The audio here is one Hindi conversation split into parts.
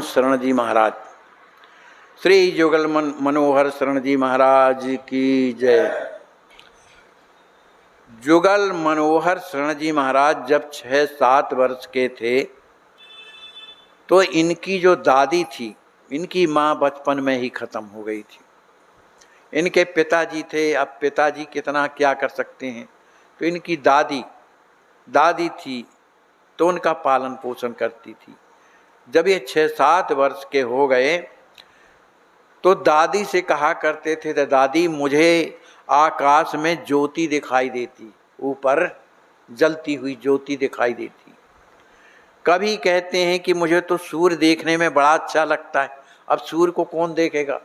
शरण जी महाराज, श्री जुगल मनोहर शरण जी महाराज की जय। जुगल मनोहर शरण जी महाराज जब 6-7 वर्ष के थे तो इनकी जो दादी थी, इनकी माँ बचपन में ही खत्म हो गई थी। इनके पिताजी थे, अब पिताजी कितना क्या कर सकते हैं, तो इनकी दादी थी तो उनका पालन पोषण करती थी। जब ये 6-7 वर्ष के हो गए तो दादी से कहा करते थे, तो दादी मुझे आकाश में ज्योति दिखाई देती, ऊपर जलती हुई ज्योति दिखाई देती। कभी कहते हैं कि मुझे तो सूर्य देखने में बड़ा अच्छा लगता है। अब सूर्य को कौन देखेगा,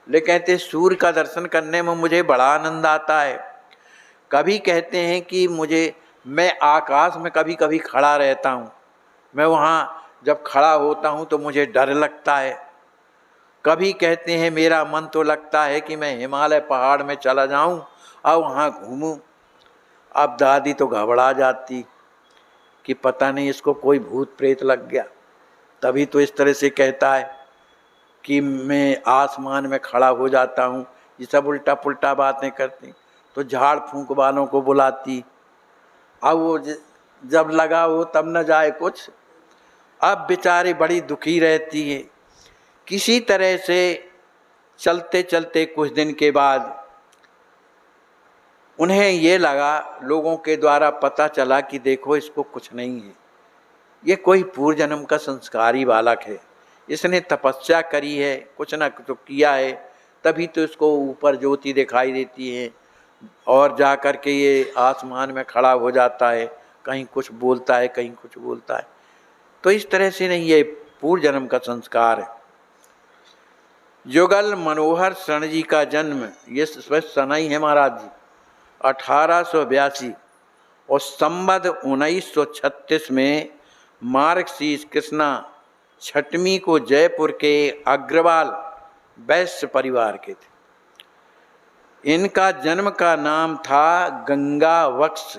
लेकिन कहते सूर्य का दर्शन करने में मुझे बड़ा आनंद आता है। कभी कहते हैं कि मैं आकाश में कभी कभी खड़ा रहता हूँ, मैं वहाँ जब खड़ा होता हूँ तो मुझे डर लगता है। कभी कहते हैं मेरा मन तो लगता है कि मैं हिमालय पहाड़ में चला जाऊँ और वहाँ घूमूँ। अब दादी तो घबरा जाती कि पता नहीं इसको कोई भूत प्रेत लग गया, तभी तो इस तरह से कहता है कि मैं आसमान में खड़ा हो जाता हूँ। ये सब उल्टा पुल्टा बातें करती, तो झाड़ फूंक वालों को बुलाती। अब वो जब लगा हो तब न जाए कुछ। अब बेचारे बड़ी दुखी रहती है। किसी तरह से चलते चलते कुछ दिन के बाद उन्हें ये लगा, लोगों के द्वारा पता चला कि देखो इसको कुछ नहीं है, ये कोई पूर्व जन्म का संस्कारी बालक है, इसने तपस्या करी है, कुछ ना कुछ किया है, तभी तो इसको ऊपर ज्योति दिखाई देती है और जा कर के ये आसमान में खड़ा हो जाता है, कहीं कुछ बोलता है कहीं कुछ बोलता है। तो इस तरह से नहीं, ये पूर्व जन्म का संस्कार है। जुगल मनोहर शरण जी का जन्म, ये सनई है महाराज जी, 1882 और संवत 1936 में मार्क्सीज कृष्णा छठवीं को जयपुर के अग्रवाल वैश्य परिवार के थे। इनका जन्म का नाम था गंगा वत्स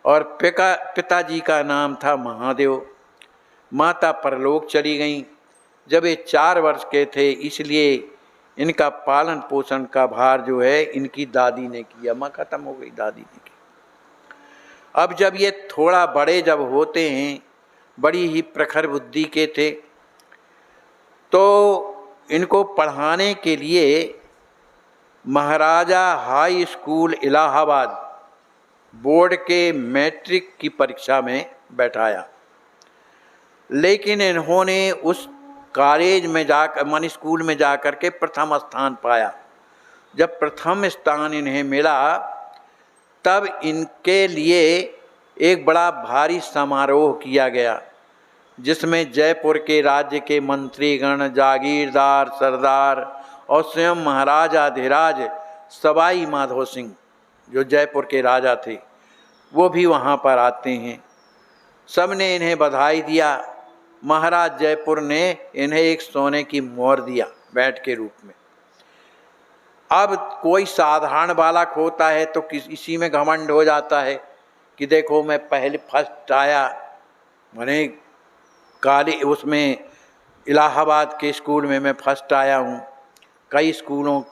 और पिताजी का नाम था महादेव। माता परलोक चली गईं जब ये 4 वर्ष के थे, इसलिए इनका पालन पोषण का भार जो है इनकी दादी ने किया। माँ खत्म हो गई, दादी ने की। अब जब ये थोड़ा बड़े जब होते हैं, बड़ी ही प्रखर बुद्धि के थे, तो इनको पढ़ाने के लिए महाराजा हाई स्कूल इलाहाबाद बोर्ड के मैट्रिक की परीक्षा में बैठाया। लेकिन इन्होंने उस कॉलेज में जाकर मानी स्कूल में जाकर के प्रथम स्थान पाया। जब प्रथम स्थान इन्हें मिला तब इनके लिए एक बड़ा भारी समारोह किया गया, जिसमें जयपुर के राज्य के मंत्रीगण, जागीरदार, सरदार और स्वयं महाराजाधिराज सवाई माधो सिंह जो जयपुर के राजा थे, वो भी वहाँ पर आते हैं। सब ने इन्हें बधाई दिया। महाराज जयपुर ने इन्हें एक सोने की मोहर दिया भेंट के रूप में। अब कोई साधारण बालक होता है तो इसी में घमंड हो जाता है कि देखो मैं पहले फर्स्ट आया, मैंने काली उसमें इलाहाबाद के स्कूल में मैं फर्स्ट आया हूँ, कई स्कूलों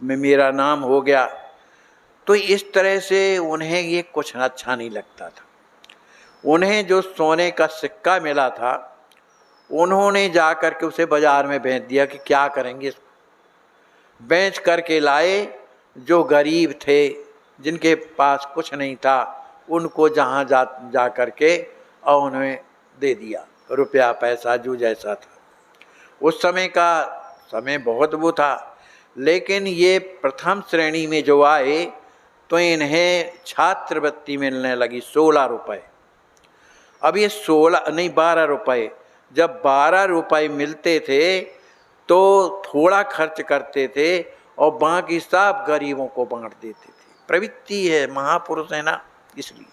में मेरा नाम हो गया। तो इस तरह से उन्हें ये कुछ अच्छा नहीं लगता था। उन्हें जो सोने का सिक्का मिला था उन्होंने जा कर के उसे बाजार में बेच दिया कि क्या करेंगे इसको। बेच करके लाए, जो गरीब थे, जिनके पास कुछ नहीं था, उनको जहाँ जा कर के और उन्हें दे दिया, रुपया पैसा जो जैसा था। उस समय का समय बहुत वो था। लेकिन ये प्रथम श्रेणी में जो आए तो इन्हें छात्रवृत्ति मिलने लगी 16 रुपये। अब ये 16 नहीं 12 रुपये, जब 12 रुपये मिलते थे तो थोड़ा खर्च करते थे और बाकी सब गरीबों को बांट देते थे। प्रवृत्ति है, महापुरुष है ना, इसलिए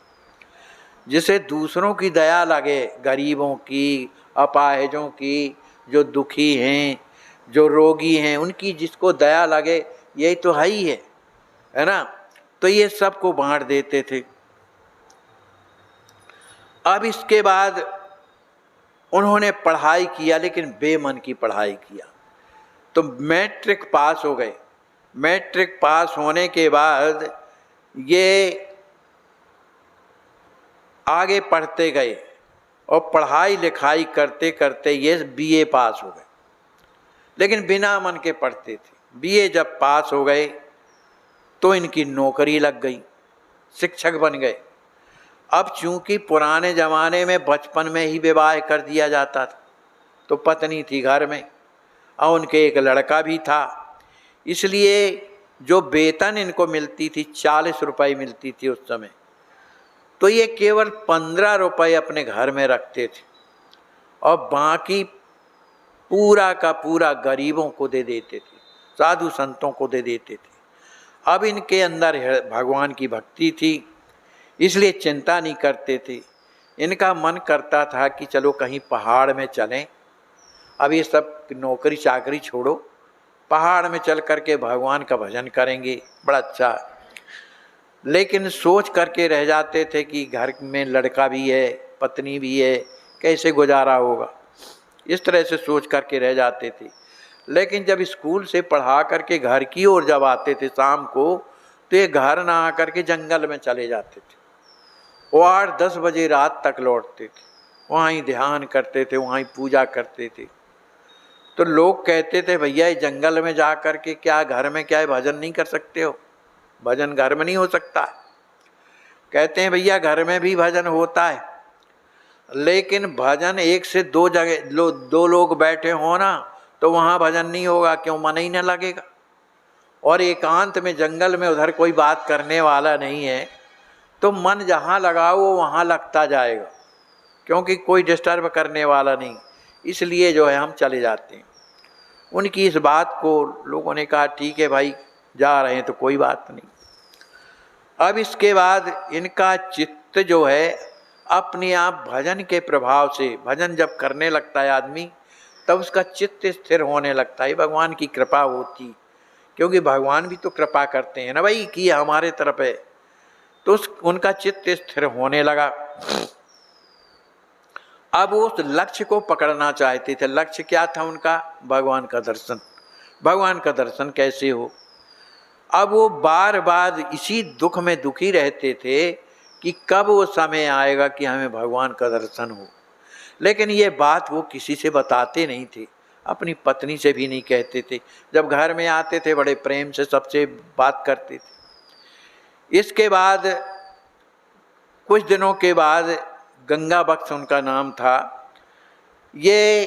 जिसे दूसरों की दया लगे, गरीबों की, अपाहिजों की, जो दुखी हैं, जो रोगी हैं, उनकी जिसको दया लगे, यही तो है ना। तो ये सबको बांट देते थे। अब इसके बाद उन्होंने पढ़ाई किया, लेकिन बेमन की पढ़ाई किया। तो मैट्रिक पास हो गए। मैट्रिक पास होने के बाद ये आगे पढ़ते गए और पढ़ाई लिखाई करते करते ये बीए पास हो गए, लेकिन बिना मन के पढ़ते थे। बीए जब पास हो गए तो इनकी नौकरी लग गई, शिक्षक बन गए। अब चूंकि पुराने ज़माने में बचपन में ही विवाह कर दिया जाता था, तो पत्नी थी घर में और उनके एक लड़का भी था, इसलिए जो वेतन इनको मिलती थी 40 रुपये मिलती थी उस समय, तो ये केवल 15 रुपये अपने घर में रखते थे और बाकी पूरा का पूरा गरीबों को दे देते थे, साधु संतों को दे देते थे। अब इनके अंदर भगवान की भक्ति थी, इसलिए चिंता नहीं करते थे। इनका मन करता था कि चलो कहीं पहाड़ में चलें, अब ये सब नौकरी चाकरी छोड़ो, पहाड़ में चल करके भगवान का भजन करेंगे, बड़ा अच्छा। लेकिन सोच करके रह जाते थे कि घर में लड़का भी है, पत्नी भी है, कैसे गुजारा होगा, इस तरह से सोच करके रह जाते थे। लेकिन जब स्कूल से पढ़ा करके घर की ओर जब आते थे शाम को, तो ये घर ना आकर के जंगल में चले जाते थे। वो 8-10 बजे रात तक लौटते थे, वहाँ ही ध्यान करते थे, वहाँ ही पूजा करते थे। तो लोग कहते थे भैया ये जंगल में जा कर के क्या घर में क्या है भजन नहीं कर सकते हो? भजन घर में नहीं हो सकता। कहते हैं भैया घर में भी भजन होता है, लेकिन भजन 1 से 2 जगह 2 लोग बैठे हो ना, तो वहाँ भजन नहीं होगा, क्यों? मन ही न लगेगा। और एकांत में जंगल में उधर कोई बात करने वाला नहीं है, तो मन जहाँ लगाओ वो वहाँ लगता जाएगा, क्योंकि कोई डिस्टर्ब करने वाला नहीं। इसलिए जो है हम चले जाते हैं। उनकी इस बात को लोगों ने कहा ठीक है भाई, जा रहे हैं तो कोई बात नहीं। अब इसके बाद इनका चित्त जो है अपने आप भजन के प्रभाव से, भजन जब करने लगता है आदमी, तब उसका चित्त स्थिर होने लगता है। भगवान की कृपा होती, क्योंकि भगवान भी तो कृपा करते हैं ना भाई कि हमारे तरफ है, तो उनका चित्त स्थिर होने लगा। अब वो उस लक्ष्य को पकड़ना चाहते थे। लक्ष्य क्या था उनका? भगवान का दर्शन। भगवान का दर्शन कैसे हो? अब वो बार बार इसी दुख में दुखी रहते थे कि कब वो समय आएगा कि हमें भगवान का दर्शन हो। लेकिन ये बात वो किसी से बताते नहीं थे, अपनी पत्नी से भी नहीं कहते थे। जब घर में आते थे बड़े प्रेम से सबसे बात करते थे। इसके बाद कुछ दिनों के बाद गंगा बख्श उनका नाम था, ये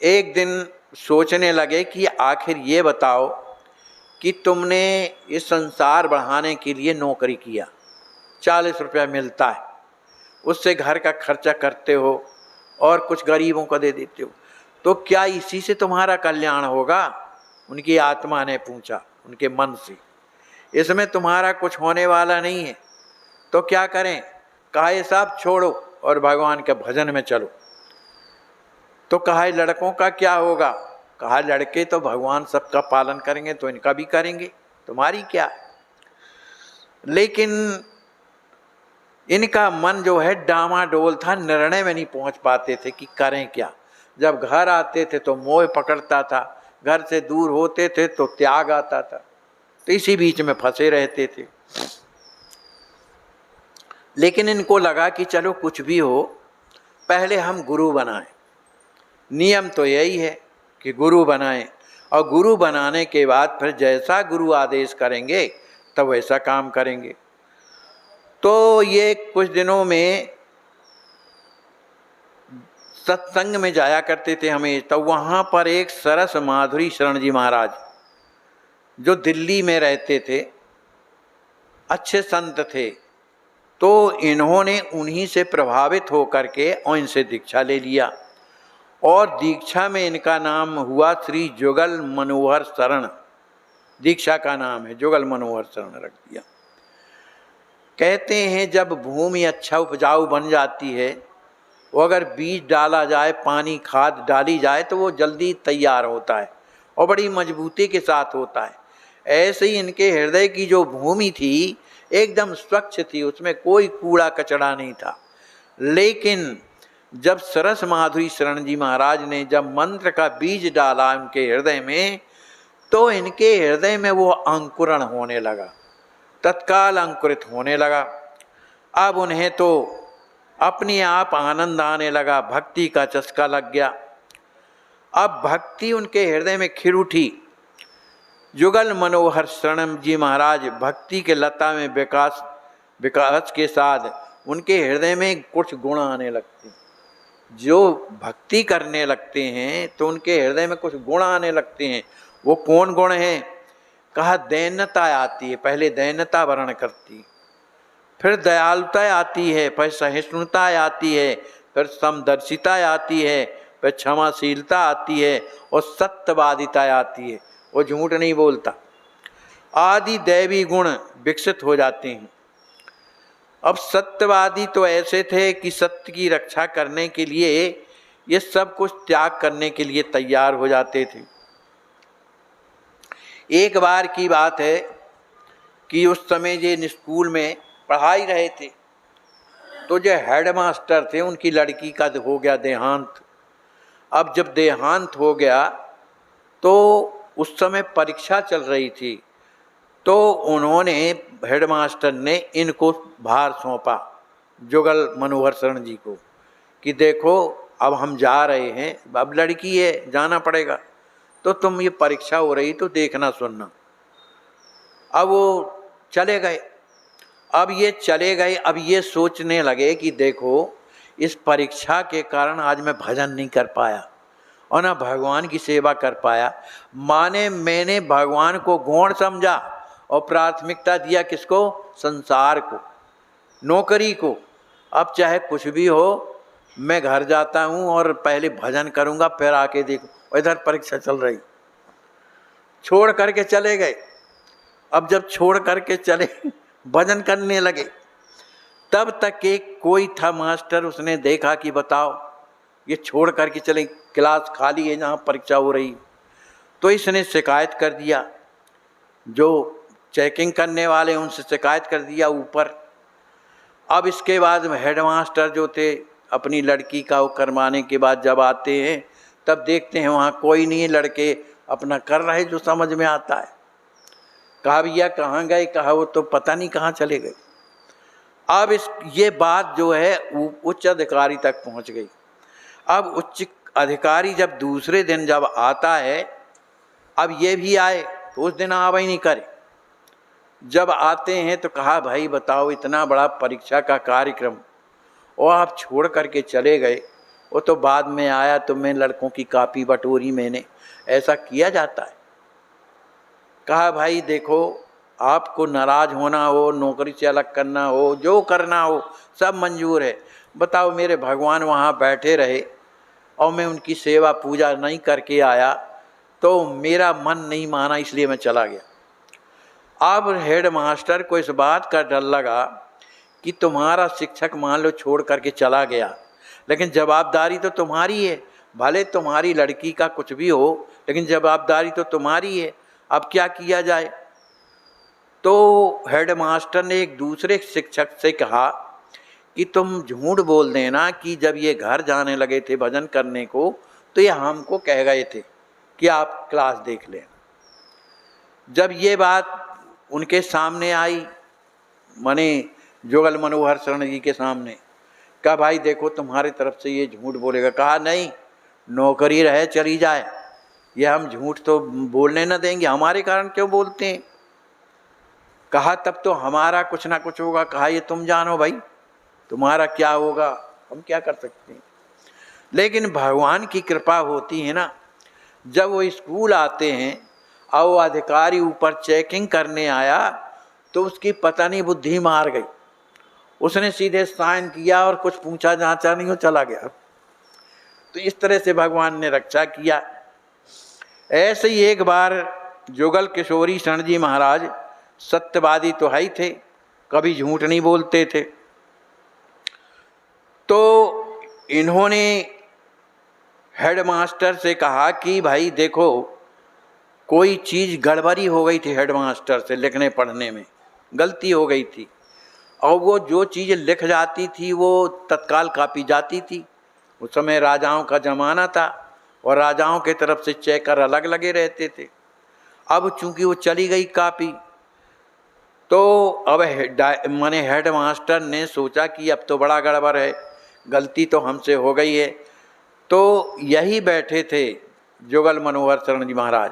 एक दिन सोचने लगे कि आखिर ये बताओ कि तुमने इस संसार बढ़ाने के लिए नौकरी किया, 40 रुपया मिलता है, उससे घर का खर्चा करते हो और कुछ गरीबों को दे देते हो, तो क्या इसी से तुम्हारा कल्याण होगा? उनकी आत्मा ने पूछा उनके मन से। इसमें तुम्हारा कुछ होने वाला नहीं है, तो क्या करें? कहा ये सब छोड़ो और भगवान के भजन में चलो। तो कहा लड़कों का क्या होगा? कहा लड़के तो भगवान सबका पालन करेंगे, तो इनका भी करेंगे, तुम्हारी क्या। लेकिन इनका मन जो है डामाडोल था, निर्णय में नहीं पहुंच पाते थे कि करें क्या। जब घर आते थे तो मोह पकड़ता था, घर से दूर होते थे तो त्याग आता था, तो इसी बीच में फंसे रहते थे। लेकिन इनको लगा कि चलो कुछ भी हो, पहले हम गुरु बनाएं। नियम तो यही है कि गुरु बनाएं, और गुरु बनाने के बाद फिर जैसा गुरु आदेश करेंगे तब वैसा काम करेंगे। तो ये कुछ दिनों में सत्संग में जाया करते थे हमें, तो वहाँ पर एक सरस माधुरी शरण जी महाराज जो दिल्ली में रहते थे, अच्छे संत थे, तो इन्होंने उन्हीं से प्रभावित होकर के और इनसे दीक्षा ले लिया, और दीक्षा में इनका नाम हुआ श्री जुगल मनोहर शरण। दीक्षा का नाम है जुगल मनोहर शरण रख दिया। कहते हैं जब भूमि अच्छा उपजाऊ बन जाती है, वो अगर बीज डाला जाए, पानी खाद डाली जाए, तो वो जल्दी तैयार होता है और बड़ी मजबूती के साथ होता है। ऐसे ही इनके हृदय की जो भूमि थी एकदम स्वच्छ थी, उसमें कोई कूड़ा कचड़ा नहीं था। लेकिन जब सरस माधुरी शरण जी महाराज ने जब मंत्र का बीज डाला उनके हृदय में, तो इनके हृदय में वो अंकुरण होने लगा, तत्काल अंकुरित होने लगा। अब उन्हें तो अपने आप आनंद आने लगा, भक्ति का चस्का लग गया। अब भक्ति उनके हृदय में खिल उठी। जुगल मनोहर शरण जी महाराज भक्ति के लता में विकास के साथ उनके हृदय में कुछ गुण आने लगते हैं। जो भक्ति करने लगते हैं तो उनके हृदय में कुछ गुण आने लगते हैं। वो कौन गुण हैं? कहा दैन्यता आती है, पहले दैन्यता वर्ण करती, फिर दयालुता आती है, फिर सहिष्णुता आती है, फिर समदर्शिता आती है, फिर क्षमाशीलता आती है और सत्यवादिता आती है। वो झूठ नहीं बोलता। आदि दैवी गुण विकसित हो जाते हैं। अब सत्यवादी तो ऐसे थे कि सत्य की रक्षा करने के लिए ये सब कुछ त्याग करने के लिए तैयार हो जाते थे। एक बार की बात है कि उस समय जे स्कूल में पढ़ाई रहे थे, तो जो हेडमास्टर थे उनकी लड़की का हो गया देहांत। अब जब देहांत हो गया तो उस समय परीक्षा चल रही थी, तो उन्होंने हेडमास्टर ने इनको भार सौंपा जुगल मनोहर शरण जी को कि देखो अब हम जा रहे हैं, अब लड़की है जाना पड़ेगा, तो तुम ये परीक्षा हो रही तो देखना सुनना। अब वो चले गए। अब ये सोचने लगे कि देखो इस परीक्षा के कारण आज मैं भजन नहीं कर पाया और ना भगवान की सेवा कर पाया। माने मैंने भगवान को गौण समझा और प्राथमिकता दिया किसको? संसार को, नौकरी को। अब चाहे कुछ भी हो, मैं घर जाता हूँ और पहले भजन करूँगा, फिर आके देखो। इधर परीक्षा चल रही, छोड़ करके चले गए। अब जब छोड़ करके चले भजन करने लगे, तब तक एक कोई था मास्टर, उसने देखा कि बताओ ये छोड़ करके चले, क्लास खाली है जहाँ परीक्षा हो रही। तो इसने शिकायत कर दिया, जो चेकिंग करने वाले उनसे शिकायत कर दिया ऊपर। अब इसके बाद हेडमास्टर जो थे अपनी लड़की का वो करवाने के बाद जब आते हैं तब देखते हैं वहाँ कोई नहीं है, लड़के अपना कर रहे जो समझ में आता है। कहा भैया कहाँ गए? कहा वो तो पता नहीं कहाँ चले गए। अब ये बात जो है उच्च अधिकारी तक पहुँच गई। अब उच्च अधिकारी जब दूसरे दिन जब आता है, अब ये भी आए तो उस दिन आवा ही नहीं करे। जब आते हैं तो कहा भाई बताओ इतना बड़ा परीक्षा का कार्यक्रम और आप छोड़ करके चले गए। वो तो बाद में आया तो मैं लड़कों की कापी बटोरी मैंने, ऐसा किया जाता है। कहा भाई देखो आपको नाराज होना हो, नौकरी से अलग करना हो, जो करना हो सब मंजूर है। बताओ मेरे भगवान वहाँ बैठे रहे और मैं उनकी सेवा पूजा नहीं करके आया तो मेरा मन नहीं माना, इसलिए मैं चला गया। अब हेड मास्टर को इस बात का डर लगा कि तुम्हारा शिक्षक मान लो छोड़ करके चला गया, लेकिन जवाबदारी तो तुम्हारी है। भले तुम्हारी लड़की का कुछ भी हो, लेकिन जवाबदारी तो तुम्हारी है। अब क्या किया जाए? तो हेड मास्टर ने एक दूसरे शिक्षक से कहा कि तुम झूठ बोल देना कि जब ये घर जाने लगे थे भजन करने को तो ये हमको कह गए थे कि आप क्लास देख लें। जब ये बात उनके सामने आई, माने जुगल मनोहर शरण जी के सामने, कहा भाई देखो तुम्हारी तरफ से ये झूठ बोलेगा। कहा नहीं, नौकरी रहे चली जाए, ये हम झूठ तो बोलने न देंगे, हमारे कारण क्यों बोलते हैं। कहा तब तो हमारा कुछ ना कुछ होगा। कहा ये तुम जानो भाई, तुम्हारा क्या होगा, हम क्या कर सकते हैं। लेकिन भगवान की कृपा होती है ना। जब वो स्कूल आते हैं और वो अधिकारी ऊपर चेकिंग करने आया तो उसकी पता नहीं बुद्धि मार गई। उसने सीधे साइन किया और कुछ पूछा जांचा नहीं, वो चला गया। तो इस तरह से भगवान ने रक्षा किया। ऐसे ही एक बार जुगल किशोरी शरण जी महाराज सत्यवादी तो है ही थे, कभी झूठ नहीं बोलते थे। तो इन्होंने हेडमास्टर से कहा कि भाई देखो कोई चीज़ गड़बड़ी हो गई थी, हेडमास्टर से लिखने पढ़ने में गलती हो गई थी और वो जो चीज़ लिख जाती थी वो तत्काल कापी जाती थी, उस समय राजाओं का ज़माना था और राजाओं के तरफ से चेकर अलग लगे रहते थे। अब चूंकि वो चली गई कापी, तो अब माने हेड मास्टर ने सोचा कि अब तो बड़ा गड़बड़ है, गलती तो हमसे हो गई है। तो यही बैठे थे जुगल मनोहर शरण जी महाराज।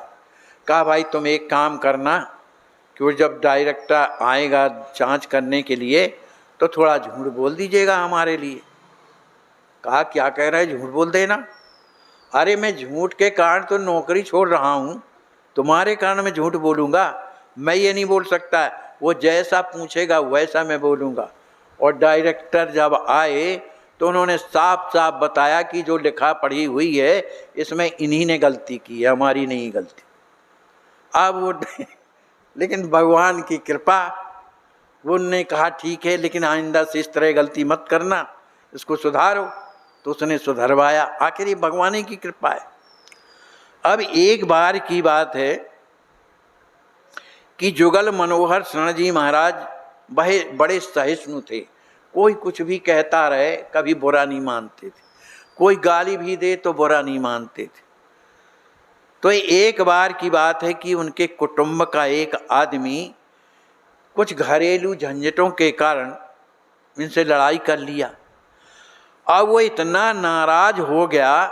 कहा भाई तुम एक काम करना कि जब डायरेक्टर आएगा जांच करने के लिए तो थोड़ा झूठ बोल दीजिएगा हमारे लिए। कहा क्या कह रहे हैं, झूठ बोल देना? अरे मैं झूठ के कारण तो नौकरी छोड़ रहा हूँ, तुम्हारे कारण मैं झूठ बोलूँगा? मैं ये नहीं बोल सकता, वो जैसा पूछेगा वैसा मैं बोलूँगा। और डायरेक्टर जब आए तो उन्होंने साफ साफ बताया कि जो लिखा पढ़ी हुई है इसमें इन्हीं ने गलती की है, हमारी नहीं गलती। अब वो लेकिन भगवान की कृपा, वो उनने कहा ठीक है लेकिन आइंदा से इस तरह गलती मत करना, इसको सुधारो। तो उसने सुधरवाया। आखिर ये भगवान की कृपा है। अब एक बार की बात है कि जुगल मनोहर शरण जी महाराज बड़े सहिष्णु थे। कोई कुछ भी कहता रहे कभी बुरा नहीं मानते थे, कोई गाली भी दे तो बुरा नहीं मानते थे। तो एक बार की बात है कि उनके कुटुंब का एक आदमी कुछ घरेलू झंझटों के कारण इनसे लड़ाई कर लिया। अब वो इतना नाराज हो गया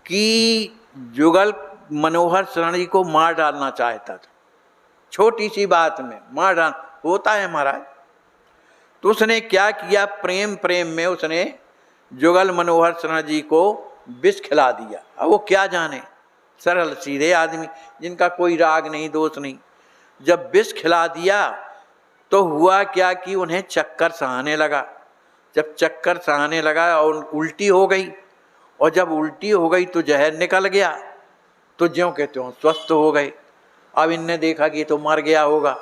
कि जुगल मनोहर शरण जी को मार डालना चाहता था। छोटी सी बात में मार डाल होता है महाराज। तो उसने क्या किया, प्रेम प्रेम में उसने जुगल मनोहर शरण जी को विष खिला दिया। अब वो क्या जाने, सरल सीधे आदमी जिनका कोई राग नहीं दोष नहीं। जब विष खिला दिया तो हुआ क्या कि उन्हें चक्कर सा आने लगा। जब चक्कर सा आने लगा और उल्टी हो गई, और जब उल्टी हो गई तो जहर निकल गया, तो ज्यों के त्यों स्वस्थ हो गए। अब इनने देखा कि ये तो मर गया होगा,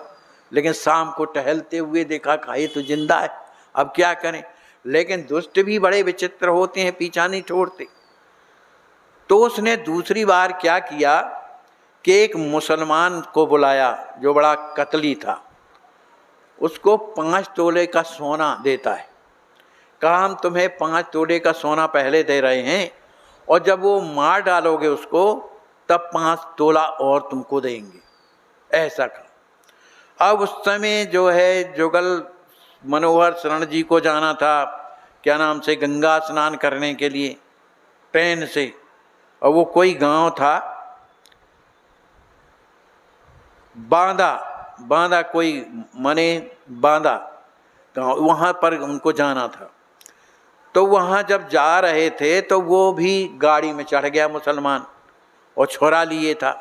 लेकिन शाम को टहलते हुए देखा कि ये तो जिंदा है। अब क्या करें, लेकिन दुष्ट भी बड़े विचित्र होते हैं, पीछा नहीं छोड़ते। तो उसने दूसरी बार क्या किया कि एक मुसलमान को बुलाया जो बड़ा कतली था, उसको 5 तोले का सोना देता है। कहा हम तुम्हें 5 तोले का सोना पहले दे रहे हैं और जब वो मार डालोगे उसको तब 5 तोला और तुमको देंगे, ऐसा कहा। अब उस समय जो है जुगल मनोहर शरण जी को जाना था, क्या नाम से, गंगा स्नान करने के लिए ट्रेन से। और वो कोई गांव था बांदा कोई मने बांदा गाँव, वहाँ पर उनको जाना था। तो वहाँ जब जा रहे थे तो वो भी गाड़ी में चढ़ गया मुसलमान और छोरा लिए था।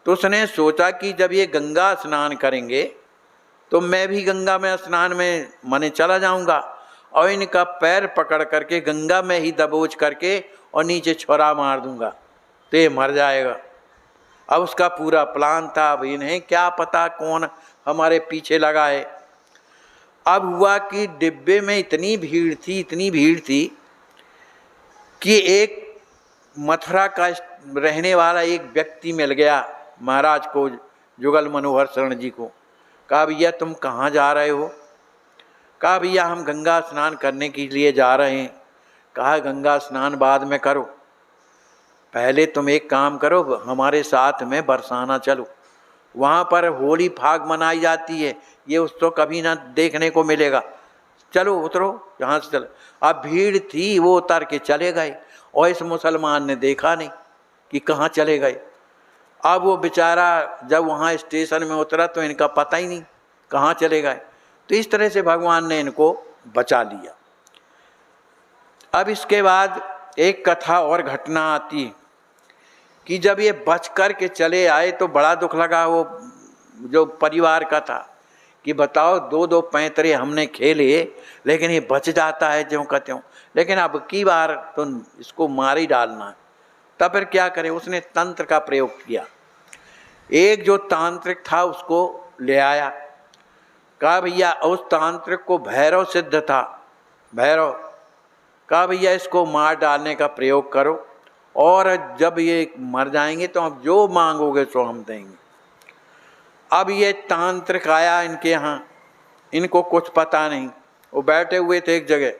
तो उसने सोचा कि जब ये गंगा स्नान करेंगे तो मैं भी गंगा में स्नान में मने चला जाऊंगा और इनका पैर पकड़ करके गंगा में ही दबोच करके और नीचे छोरा मार दूंगा तो ये मर जाएगा। अब उसका पूरा प्लान था। अब इन्हें क्या पता कौन हमारे पीछे लगा है। अब हुआ कि डिब्बे में इतनी भीड़ थी कि एक मथुरा का रहने वाला एक व्यक्ति मिल गया महाराज को, जुगल मनोहर शरण जी को। कहा भैया तुम कहाँ जा रहे हो? कहा भैया हम गंगा स्नान करने के लिए जा रहे हैं। कहा गंगा स्नान बाद में करो, पहले तुम एक काम करो, हमारे साथ में बरसाना चलो। वहाँ पर होली फाग मनाई जाती है, ये उत्सव कभी ना देखने को मिलेगा। चलो उतरो यहाँ से चलो। अब भीड़ थी, वो उतर के चले गए और इस मुसलमान ने देखा नहीं कि कहाँ चले गए। अब वो बेचारा जब वहाँ स्टेशन में उतरा तो इनका पता ही नहीं कहाँ चले गए। तो इस तरह से भगवान ने इनको बचा लिया। अब इसके बाद एक कथा और घटना आती है कि जब ये बच कर के चले आए तो बड़ा दुख लगा वो जो परिवार का था कि बताओ 2-2 पैंतरे हमने खेले लेकिन ये बच जाता है ज्यों का त्यों, लेकिन अब की बार तो इसको मार ही डालना है। तब फिर क्या करें, उसने तंत्र का प्रयोग किया। एक जो तांत्रिक था उसको ले आया। कहा भैया, उस तांत्रिक को भैरव सिद्ध था, भैरव। कहा भैया इसको मार डालने का प्रयोग करो और जब ये मर जाएंगे तो आप जो मांगोगे सो हम देंगे। अब ये तांत्रिक आया इनके यहाँ, इनको कुछ पता नहीं, वो बैठे हुए थे एक जगह।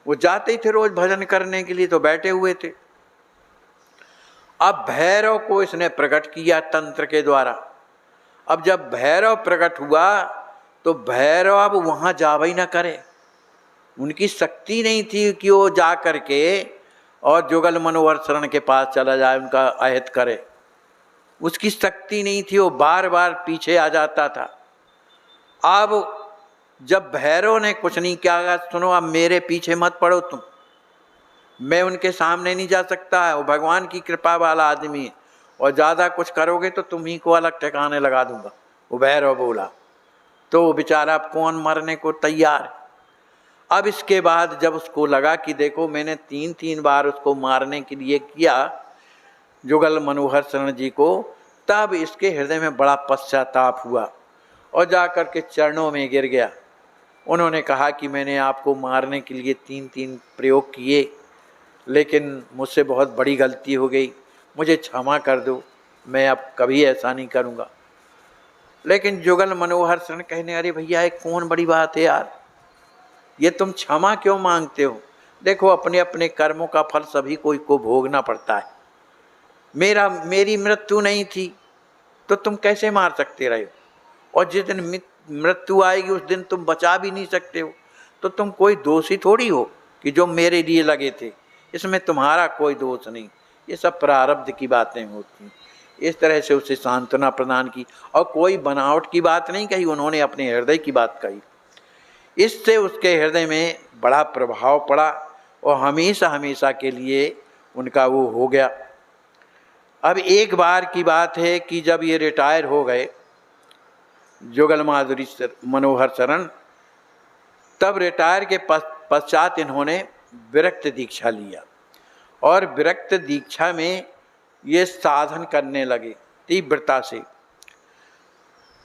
वो जाते ही थे रोज भजन करने के लिए, तो बैठे हुए थे। अब भैरव को इसने प्रकट किया तंत्र के द्वारा। अब जब भैरव प्रकट हुआ तो भैरव अब वहां जावे ही ना करे, उनकी शक्ति नहीं थी कि वो जा करके और जुगल मनोहर शरण के पास चला जाए, उनका अहित करे। उसकी शक्ति नहीं थी, वो बार बार पीछे आ जाता था। अब जब भैरव ने कुछ नहीं किया, सुनो अब मेरे पीछे मत पड़ो तुम, मैं उनके सामने नहीं जा सकता है, वो भगवान की कृपा वाला आदमी है, और ज़्यादा कुछ करोगे तो तुम ही को अलग ठिकाने लगा दूंगा, वो भैरव बोला। तो वो बेचारा कौन मरने को तैयार है। अब इसके बाद जब उसको लगा कि देखो मैंने 3 बार उसको मारने के लिए किया जुगल मनोहर शरण जी को, तब इसके हृदय में बड़ा पश्चाताप हुआ और जाकर के चरणों में गिर गया। उन्होंने कहा कि मैंने आपको मारने के लिए 3 प्रयोग किए, लेकिन मुझसे बहुत बड़ी गलती हो गई, मुझे क्षमा कर दो, मैं अब कभी ऐसा नहीं करूँगा। लेकिन जुगल मनोहर शरण कहने, अरे भैया ये कौन बड़ी बात है यार, ये तुम क्षमा क्यों मांगते हो? देखो अपने अपने कर्मों का फल सभी कोई को भोगना पड़ता है। मेरी मृत्यु नहीं थी तो तुम कैसे मार सकते रहे हो, और जिस दिन मृत्यु आएगी उस दिन तुम बचा भी नहीं सकते हो, तो तुम कोई दोषी थोड़ी हो कि जो मेरे लिए लगे थे, इसमें तुम्हारा कोई दोष नहीं, ये सब प्रारब्ध की बातें होती हैं। इस तरह से उसे सांत्वना प्रदान की, और कोई बनावट की बात नहीं कही, उन्होंने अपने हृदय की बात कही। इससे उसके हृदय में बड़ा प्रभाव पड़ा और हमेशा हमेशा के लिए उनका वो हो गया। अब एक बार की बात है कि जब ये रिटायर हो गए जुगल मनोहर शरण, तब रिटायर के पश्चात इन्होंने विरक्त दीक्षा लिया, और विरक्त दीक्षा में ये साधन करने लगे तीव्रता से।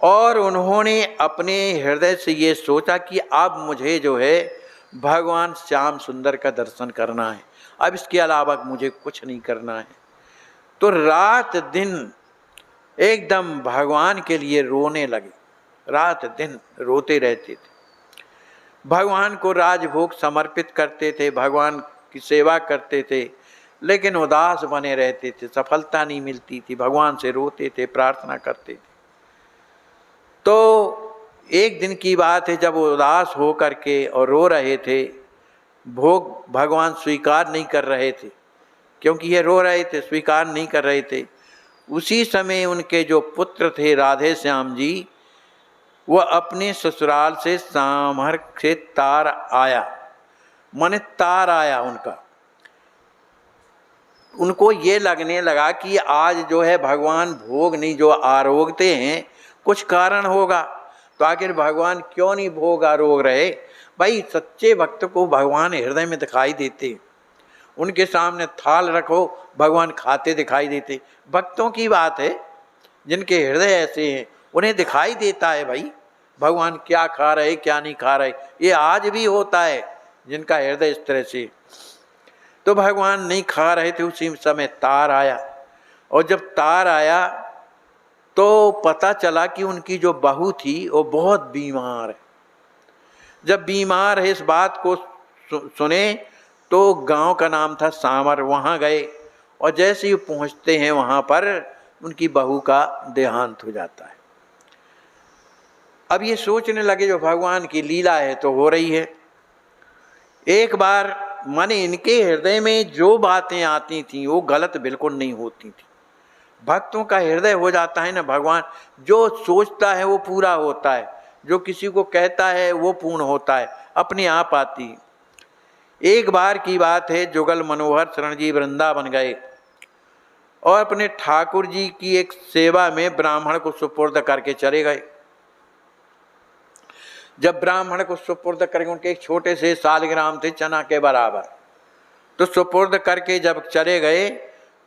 और उन्होंने अपने हृदय से ये सोचा कि अब मुझे जो है भगवान श्याम सुंदर का दर्शन करना है, अब इसके अलावा मुझे कुछ नहीं करना है। तो रात दिन एकदम भगवान के लिए रोने लगे, रात दिन रोते रहते थे, भगवान को राजभोग समर्पित करते थे, भगवान की सेवा करते थे, लेकिन उदास बने रहते थे, सफलता नहीं मिलती थी, भगवान से रोते थे, प्रार्थना करते थे। तो एक दिन की बात है जब उदास हो करके और रो रहे थे, भोग भगवान स्वीकार नहीं कर रहे थे, क्योंकि ये रो रहे थे, स्वीकार नहीं कर रहे थे। उसी समय उनके जो पुत्र थे राधे श्याम जी, वह अपने ससुराल से सामहर से तार आया, माने तार आया उनका। उनको ये लगने लगा कि आज जो है भगवान भोग नहीं जो आरोगते हैं, कुछ कारण होगा, तो आखिर भगवान क्यों नहीं भोग आरोग रहे? भाई सच्चे भक्त को भगवान हृदय में दिखाई देते, उनके सामने थाल रखो भगवान खाते दिखाई देते। भक्तों की बात है, जिनके हृदय ऐसे हैं उन्हें दिखाई देता है भाई भगवान क्या खा रहे क्या नहीं खा रहे। ये आज भी होता है जिनका हृदय इस तरह से। तो भगवान नहीं खा रहे थे, उसी समय तार आया, और जब तार आया तो पता चला कि उनकी जो बहू थी वो बहुत बीमार है। जब बीमार है इस बात को सुने तो गांव का नाम था सामर, वहाँ गए, और जैसे ही पहुँचते हैं वहाँ पर उनकी बहू का देहांत हो जाता है। अब ये सोचने लगे जो भगवान की लीला है तो हो रही है। एक बार माने इनके हृदय में जो बातें आती थीं वो गलत बिल्कुल नहीं होती थी। भक्तों का हृदय हो जाता है ना, भगवान जो सोचता है वो पूरा होता है, जो किसी को कहता है वो पूर्ण होता है, अपने आप आती है। एक बार की बात है, जुगल मनोहर शरण जी वृंदावन गए और अपने ठाकुर जी की एक सेवा में ब्राह्मण को सुपुर्द करके चले गए। जब ब्राह्मण को सुपुर्द करके, उनके एक छोटे से सालग्राम थे चना के बराबर, तो सुपुर्द करके जब चले गए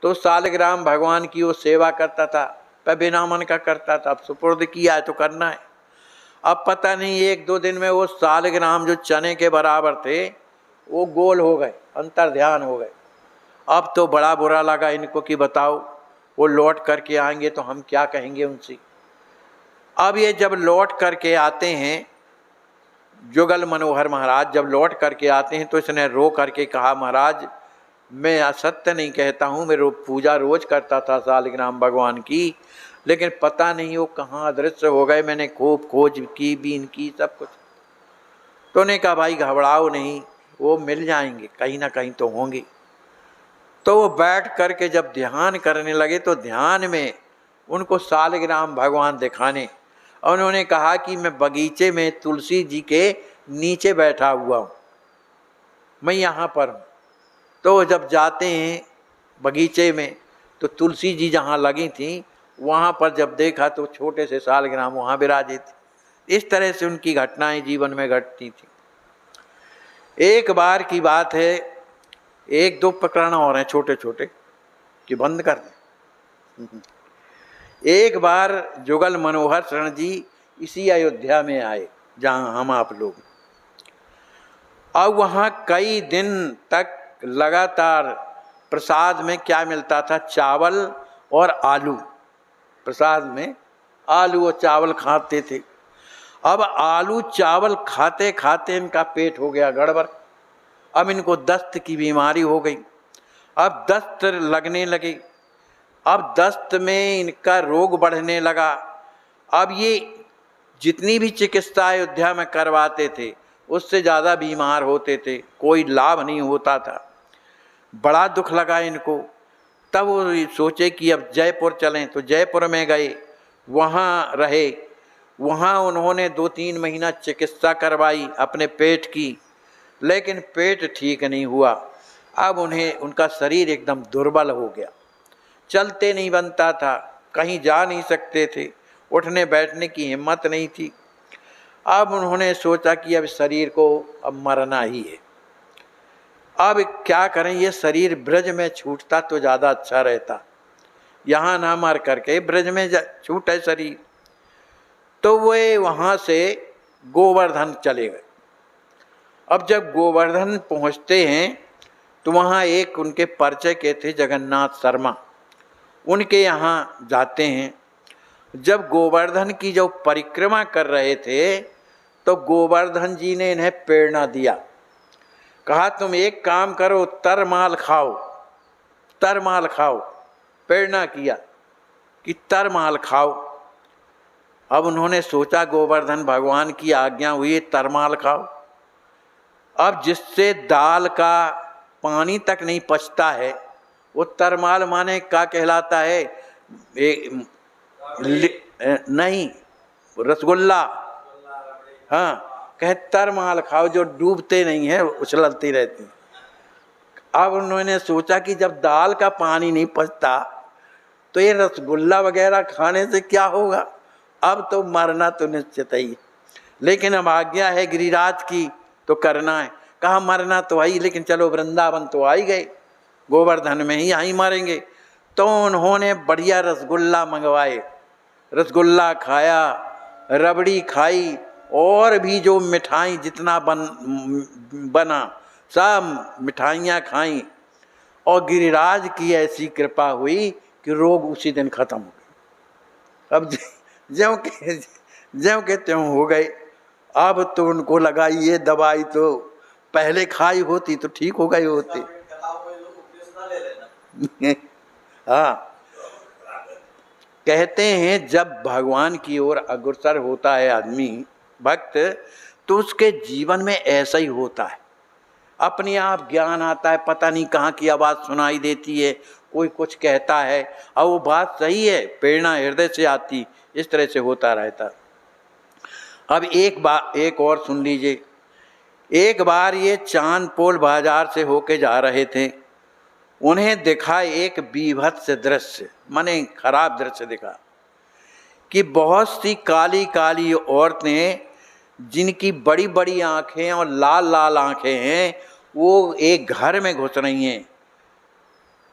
तो सालग्राम भगवान की वो सेवा करता था, पर बिना मन का करता था। अब सुपुर्द किया है तो करना है। अब पता नहीं 1-2 दिन में वो सालग्राम जो चने के बराबर थे वो गोल हो गए, अंतर ध्यान हो गए। अब तो बड़ा बुरा लगा इनको कि बताओ वो लौट करके आएंगे तो हम क्या कहेंगे उनसे। अब ये जब लौट करके आते हैं जुगल मनोहर महाराज जब लौट करके आते हैं तो इसने रो करके कहा, महाराज मैं असत्य नहीं कहता हूँ, मैं पूजा रोज करता था शालिग्राम भगवान की, लेकिन पता नहीं वो कहाँ अदृश्य हो गए। मैंने खूब खोज की, बीन की, सब कुछ। तो उन्होंने कहा भाई घबराओ नहीं, वो मिल जाएंगे, कहीं ना कहीं तो होंगे। तो वो बैठ करके जब ध्यान करने लगे तो ध्यान में उनको शालिग्राम भगवान दिखाने, और उन्होंने कहा कि मैं बगीचे में तुलसी जी के नीचे बैठा हुआ हूँ, मैं यहाँ पर हूँ। तो जब जाते हैं बगीचे में तो तुलसी जी जहाँ लगी थी वहाँ पर जब देखा तो छोटे से शालिग्राम वहाँ विराजे थे। इस तरह से उनकी घटनाएं जीवन में घटती थी। एक बार की बात है, एक दो प्रकरण और हैं छोटे छोटे कि बंद कर दें। एक बार जुगल मनोहर शरण जी इसी अयोध्या में आए जहाँ हम आप लोग। अब वहाँ कई दिन तक लगातार प्रसाद में क्या मिलता था, चावल और आलू। प्रसाद में आलू और चावल खाते थे। अब आलू चावल खाते खाते इनका पेट हो गया गड़बड़। अब इनको दस्त की बीमारी हो गई। अब दस्त लगने लगे। अब दस्त में इनका रोग बढ़ने लगा। अब ये जितनी भी चिकित्सा अयोध्या में करवाते थे उससे ज़्यादा बीमार होते थे, कोई लाभ नहीं होता था। बड़ा दुख लगा इनको। तब वो सोचे कि अब जयपुर चलें, तो जयपुर में गए, वहाँ रहे। वहाँ उन्होंने 2-3 महीना चिकित्सा करवाई अपने पेट की, लेकिन पेट ठीक नहीं हुआ। अब उन्हें उनका शरीर एकदम दुर्बल हो गया, चलते नहीं बनता था, कहीं जा नहीं सकते थे, उठने बैठने की हिम्मत नहीं थी। अब उन्होंने सोचा कि अब शरीर को अब मरना ही है। अब क्या करें, ये शरीर ब्रज में छूटता तो ज़्यादा अच्छा रहता, यहाँ ना मर करके ब्रज में छूटे शरीर। तो वे वहाँ से गोवर्धन चले गए। अब जब गोवर्धन पहुँचते हैं तो वहाँ एक उनके परिचय के थे जगन्नाथ शर्मा, उनके यहाँ जाते हैं। जब गोवर्धन की जो परिक्रमा कर रहे थे तो गोवर्धन जी ने इन्हें प्रेरणा दिया, कहा तुम एक काम करो, तरमाल खाओ, तरमाल खाओ। प्रेरणा किया कि तरमाल खाओ। अब उन्होंने सोचा गोवर्धन भगवान की आज्ञा हुई तरमाल खाओ। अब जिससे दाल का पानी तक नहीं पचता है वो तरमाल माने क्या कहलाता है, नहीं रसगुल्ला, हाँ कहे तरमाल खाओ, जो डूबते नहीं है उछलती रहती। अब उन्होंने सोचा कि जब दाल का पानी नहीं पचता तो ये रसगुल्ला वगैरह खाने से क्या होगा, अब तो मरना तो निश्चित ही, लेकिन अब आज्ञा है गिरिराज की तो करना है। कहा मरना तो आई, लेकिन चलो वृंदावन तो आ ही गए, गोवर्धन में ही आई मरेंगे। तो उन्होंने बढ़िया रसगुल्ला मंगवाए, रसगुल्ला खाया, रबड़ी खाई, और भी जो मिठाई जितना बना सब मिठाइयाँ खाई। और गिरिराज की ऐसी कृपा हुई कि रोग उसी दिन खत्म हो गए। अब ज्यों के त्यों हो गए। अब तो उनको लगा ये दवाई तो पहले खाई होती तो ठीक हो गए होते। हाँ, कहते हैं जब भगवान की ओर अग्रसर होता है आदमी भक्त, तो उसके जीवन में ऐसा ही होता है। अपने आप ज्ञान आता है, पता नहीं कहाँ की आवाज़ सुनाई देती है, कोई कुछ कहता है और वो बात सही है, प्रेरणा हृदय से आती, इस तरह से होता रहता। अब एक और सुन लीजिए। एक बार ये चांदपोल बाजार से होके जा रहे थे, उन्हें दिखा एक बीभत्स दृश्य, माने खराब दृश्य दिखा कि बहुत सी काली काली औरतें जिनकी बड़ी बड़ी आंखें और लाल लाल आंखें हैं, वो एक घर में घुस रही हैं,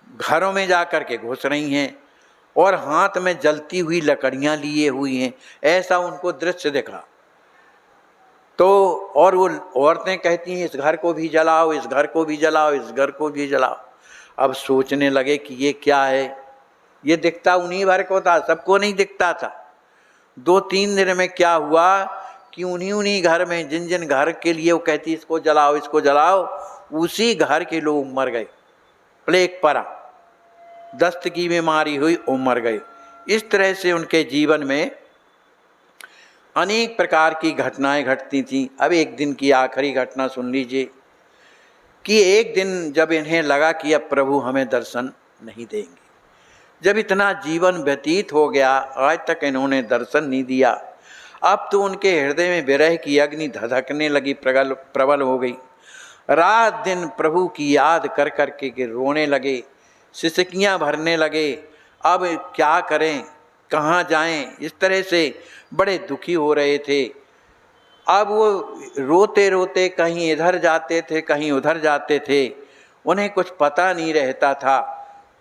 घरों में जा कर के घुस रही हैं और हाथ में जलती हुई लकड़ियां लिए हुई हैं। ऐसा उनको दृश्य दिखा। तो और वो औरतें कहती हैं इस घर को भी जलाओ, इस घर को भी जलाओ, इस घर को भी जलाओ। अब सोचने लगे कि ये क्या है, ये दिखता उन्हीं भर को था, सबको नहीं दिखता था। 2-3 दिन में क्या हुआ कि उन्हीं उन्हीं घर में, जिन जिन घर के लिए वो कहती इसको जलाओ इसको जलाओ, उसी घर के लोग मर गए। प्लेग पड़ा, दस्त की बीमारी हुई, वो मर गए। इस तरह से उनके जीवन में अनेक प्रकार की घटनाएं घटती थीं। अब एक दिन की आखिरी घटना सुन लीजिए कि एक दिन जब इन्हें लगा कि अब प्रभु हमें दर्शन नहीं देंगे, जब इतना जीवन व्यतीत हो गया, आज तक इन्होंने दर्शन नहीं दिया, अब तो उनके हृदय में विरह की अग्नि धधकने लगी, प्रबल हो गई। रात दिन प्रभु की याद कर कर के रोने लगे, सिसकियां भरने लगे। अब क्या करें, कहाँ जाएं, इस तरह से बड़े दुखी हो रहे थे। अब वो रोते रोते कहीं इधर जाते थे, कहीं उधर जाते थे, उन्हें कुछ पता नहीं रहता था।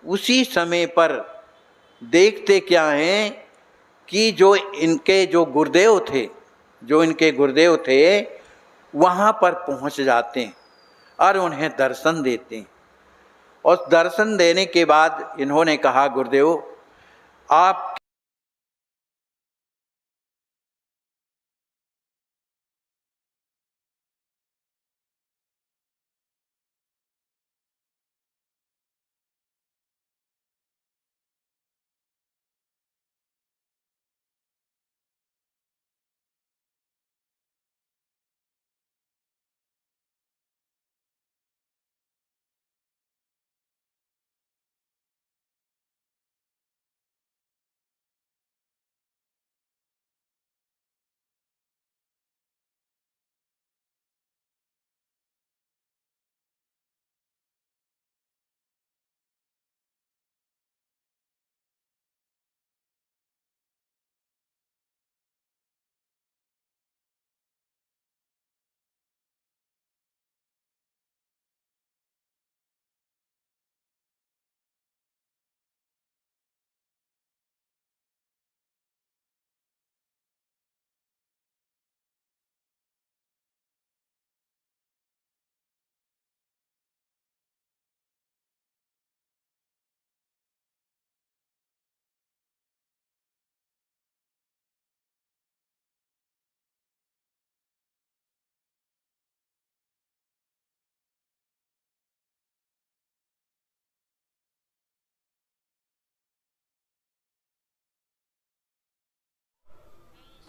उसी समय पर देखते क्या हैं कि जो इनके गुरुदेव थे वहाँ पर पहुँच जाते हैं और उन्हें दर्शन देते हैं। और दर्शन देने के बाद इन्होंने कहा, गुरुदेव आप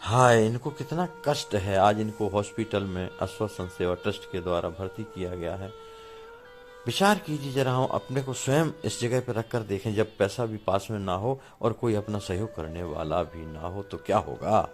हाँ, इनको कितना कष्ट है। आज इनको हॉस्पिटल में आश्वासन सेवा ट्रस्ट के द्वारा भर्ती किया गया है। विचार कीजिए जरा, हम अपने को स्वयं इस जगह पर रख कर देखें, जब पैसा भी पास में ना हो और कोई अपना सहयोग करने वाला भी ना हो तो क्या होगा।